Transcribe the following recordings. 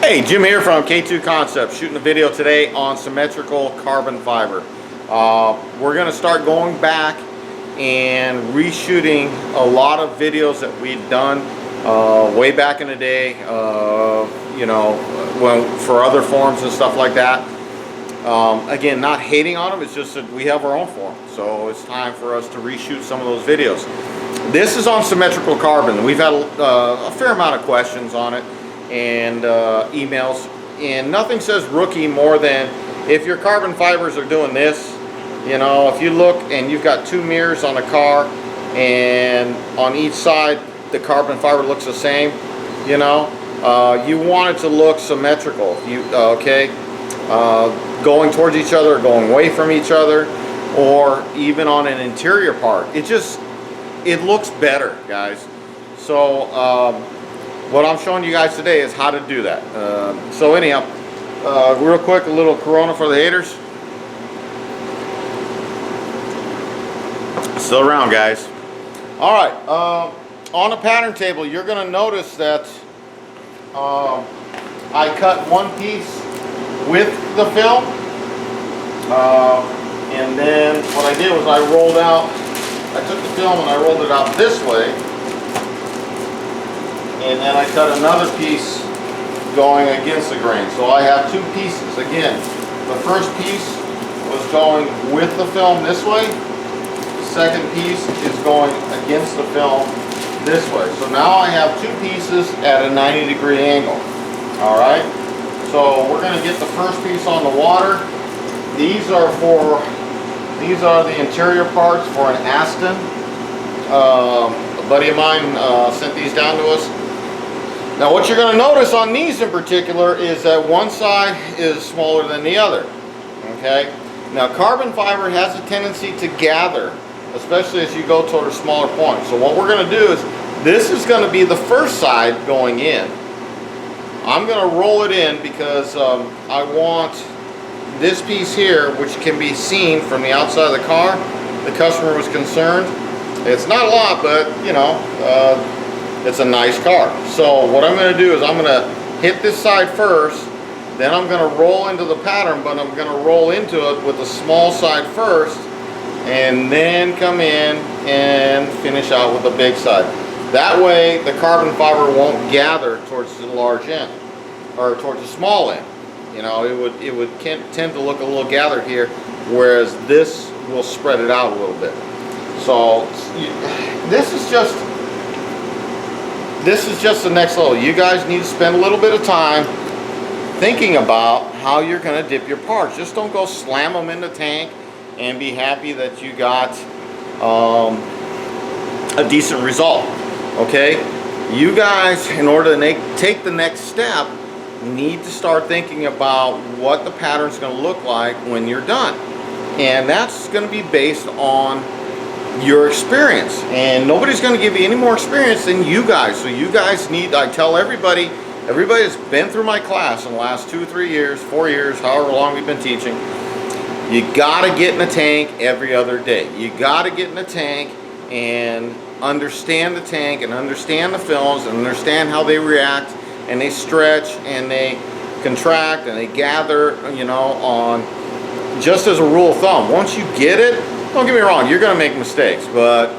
Hey, Jim here from K2 Concepts, shooting a video today on symmetrical carbon fiber. We're going to start going back and reshooting a lot of videos that we've done way back in the day, for other forums and stuff like that. Again, not hating on them, it's just that we have our own form, so it's time for us to reshoot some of those videos. This is on symmetrical carbon. We've had a fair amount of questions on it and emails, and nothing says rookie more than if your carbon fibers are doing this. You know, if you look and you've got two mirrors on a car and on each side the carbon fiber looks the same, you want it to look symmetrical. Going towards each other, going away from each other, or even on an interior part, it looks better, guys. So what I'm showing you guys today is how to do that. So anyhow, real quick, a little Corona for the haters. Still around, guys. All right, on the pattern table, you're going to notice that I cut one piece with the film, and then what I did was I took the film and I rolled it out this way. And then I cut another piece going against the grain. So I have two pieces. Again, the first piece was going with the film this way. The second piece is going against the film this way. So now I have two pieces at a 90-degree angle. All right. So we're going to get the first piece on the water. These are the interior parts for an Aston. A buddy of mine sent these down to us. Now what you're going to notice on these in particular is that one side is smaller than the other. Okay? Now carbon fiber has a tendency to gather, especially as you go toward a smaller point. So what we're going to do is, this is going to be the first side going in. I'm going to roll it in because I want this piece here, which can be seen from the outside of the car. The customer was concerned. It's not a lot, but it's a nice car. So what I'm going to do is I'm going to hit this side first, then I'm going to roll into the pattern, but I'm going to roll into it with the small side first, and then come in and finish out with the big side. That way the carbon fiber won't gather towards the large end, or towards the small end. You know, it would tend to look a little gathered here, whereas this will spread it out a little bit. So this is just the next level. You guys need to spend a little bit of time thinking about how you're going to dip your parts. Just don't go slam them in the tank and be happy that you got a decent result. Okay? You guys, in order to take the next step, need to start thinking about what the pattern's going to look like when you're done. And that's going to be based on your experience, and nobody's going to give you any more experience than you guys. So you guys need, I tell everybody that's been through my class in the last 2 or 3 years, 4 years, however long we've been teaching, you got to get in the tank every other day. You got to get in the tank and understand the tank and understand the films and understand how they react and they stretch and they contract and they gather, on, just as a rule of thumb. Once you get it, don't get me wrong, you're going to make mistakes, but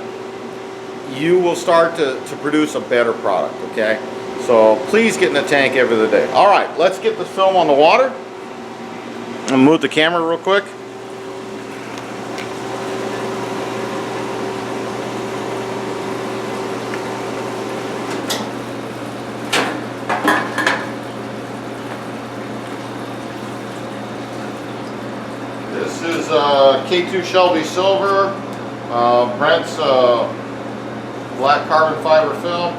you will start to produce a better product, okay? So please get in the tank every other day. All right, let's get the film on the water. I'm going to move the camera real quick. This is K2 Shelby Silver, Brent's black carbon fiber film.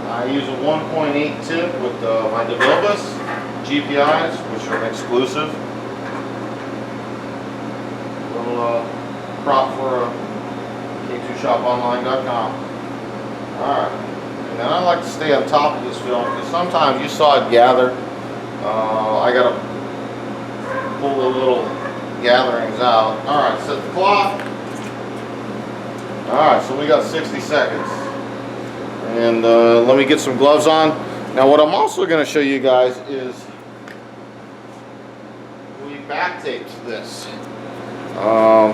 I use a 1.8 tip with my DeVilbiss GPIs, which are exclusive. A little prop for K2ShopOnline.com. Alright. And then I like to stay on top of this film because sometimes you saw it gather. I got to pull the little gatherings out. Alright, set the clock. Alright, so we got 60 seconds. And let me get some gloves on. Now what I'm also going to show you guys is we back taped this.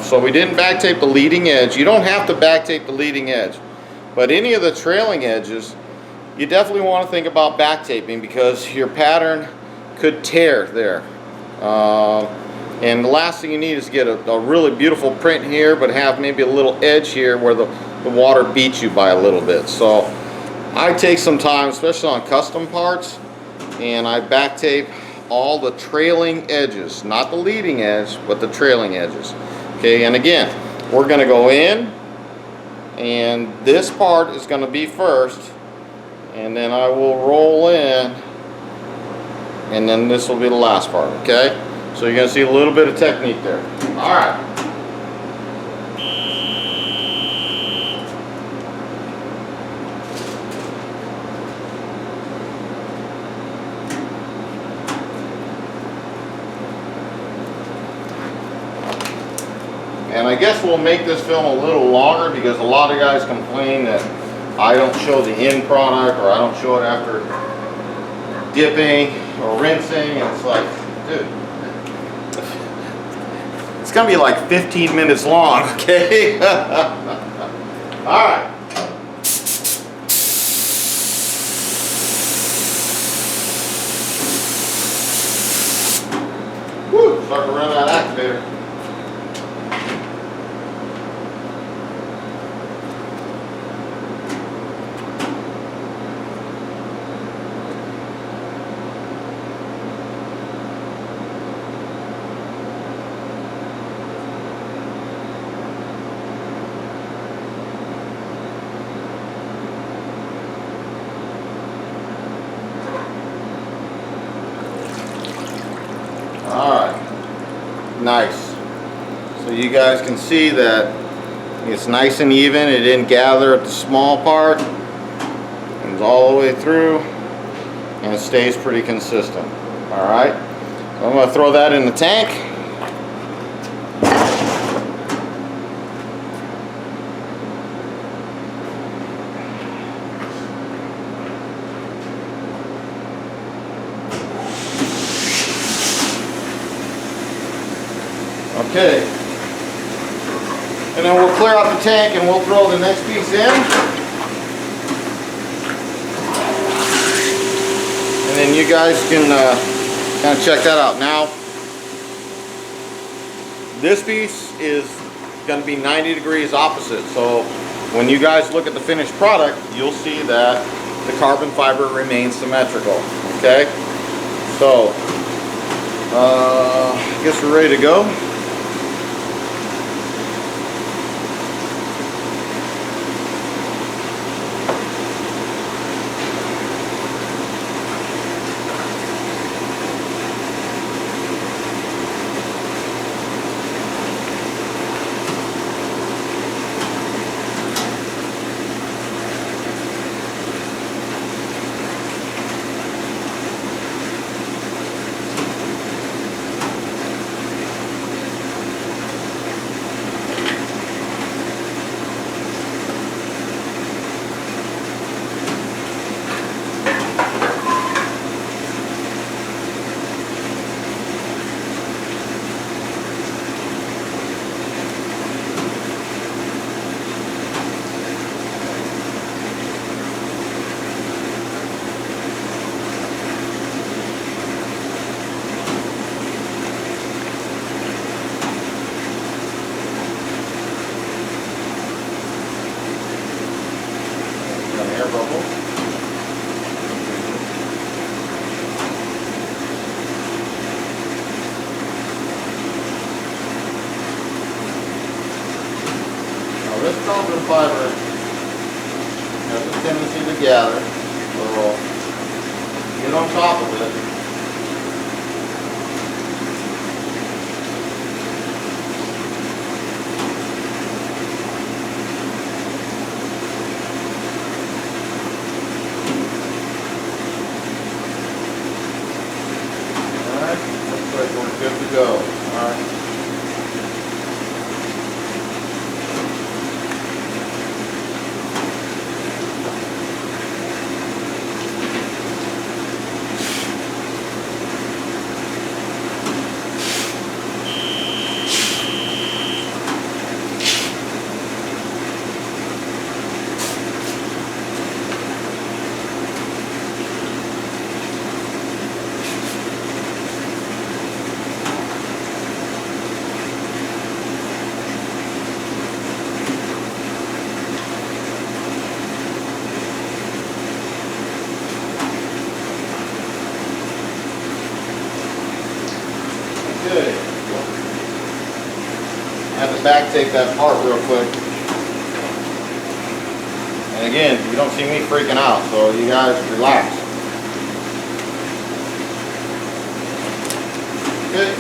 So we didn't back tape the leading edge. You don't have to back tape the leading edge, but any of the trailing edges you definitely want to think about back taping, because your pattern could tear there. And the last thing you need is to get a really beautiful print here, but have maybe a little edge here where the water beats you by a little bit. So I take some time, especially on custom parts, and I back tape all the trailing edges, not the leading edge, but the trailing edges. Okay, and again, we're going to go in, and this part is going to be first, and then I will roll in, and then this will be the last part. Okay, so you're going to see a little bit of technique there. All right. And I guess we'll make this film a little longer, because a lot of guys complain that I don't show the end product, or I don't show it after dipping or rinsing. And it's like, dude, it's gonna be like 15 minutes long, okay? All right. Woo, starting to run that activator. Alright, nice. So you guys can see that it's nice and even. It didn't gather at the small part. It's all the way through, and it stays pretty consistent. Alright, so I'm going to throw that in the tank. Okay, and then we'll clear out the tank and we'll throw the next piece in. And then you guys can kind of check that out. Now, this piece is going to be 90 degrees opposite. So when you guys look at the finished product, you'll see that the carbon fiber remains symmetrical. Okay, so I guess we're ready to go. Air bubble. Now this carbon fiber has a tendency to gather, so get on top of it. We're good to go. All right. back tape that part real quick. And again, you don't see me freaking out, so you guys relax. Okay.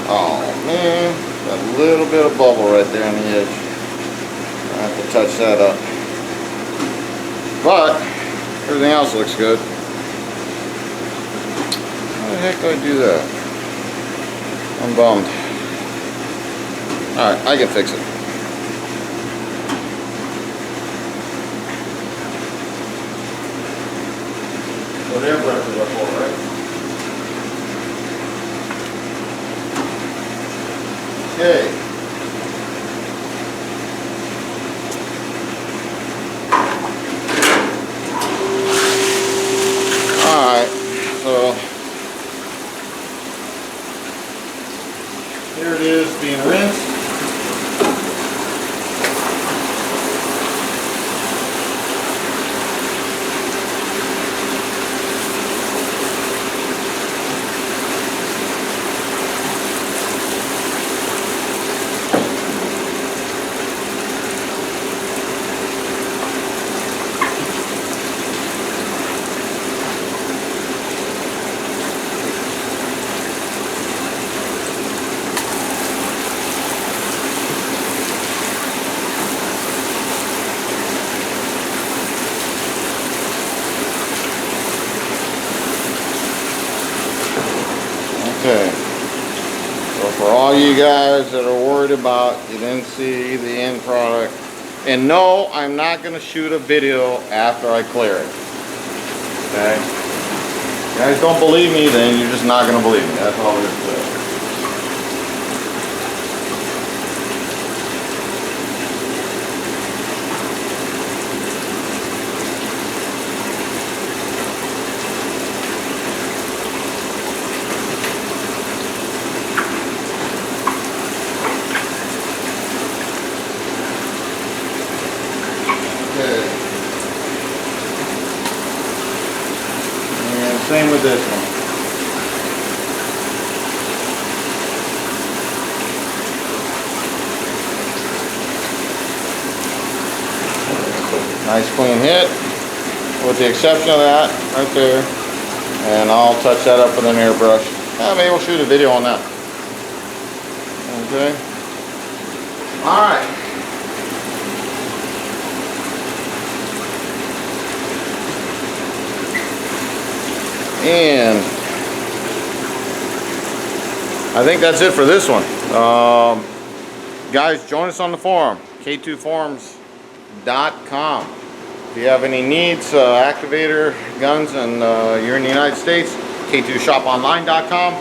Oh man, got a little bit of bubble right there on the edge. I have to touch that up. But everything else looks good. How the heck do I do that? I'm bummed. Alright, I can fix it. So their brushes are full, right? Okay. Alright, so here it is being rinsed. Okay, so for all you guys that are worried about you didn't see the end product, and no, I'm not going to shoot a video after I clear it. Okay, you guys don't believe me, then you're just not going to believe me. That's all there is to it. Same with this one. Nice clean hit, with the exception of that right there. And I'll touch that up with an airbrush. Maybe we'll shoot a video on that. Okay. Alright. And I think that's it for this one. Guys, join us on the forum, k2forums.com. If you have any needs, activator guns, and you're in the United States, k2shoponline.com.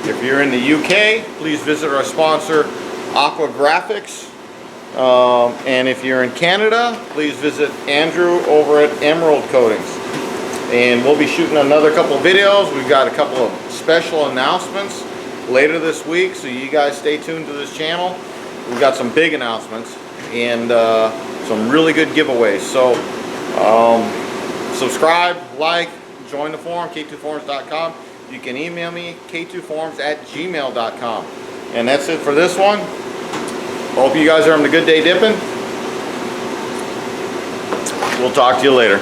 If you're in the UK, please visit our sponsor, Aqua Graphics. And if you're in Canada, please visit Andrew over at Emerald Coatings. And we'll be shooting another couple of videos. We've got a couple of special announcements later this week, so you guys stay tuned to this channel. We've got some big announcements and some really good giveaways. So subscribe, like, join the forum, k2forums.com. You can email me, k2forums@gmail.com. And that's it for this one. Hope you guys are having a good day dipping. We'll talk to you later.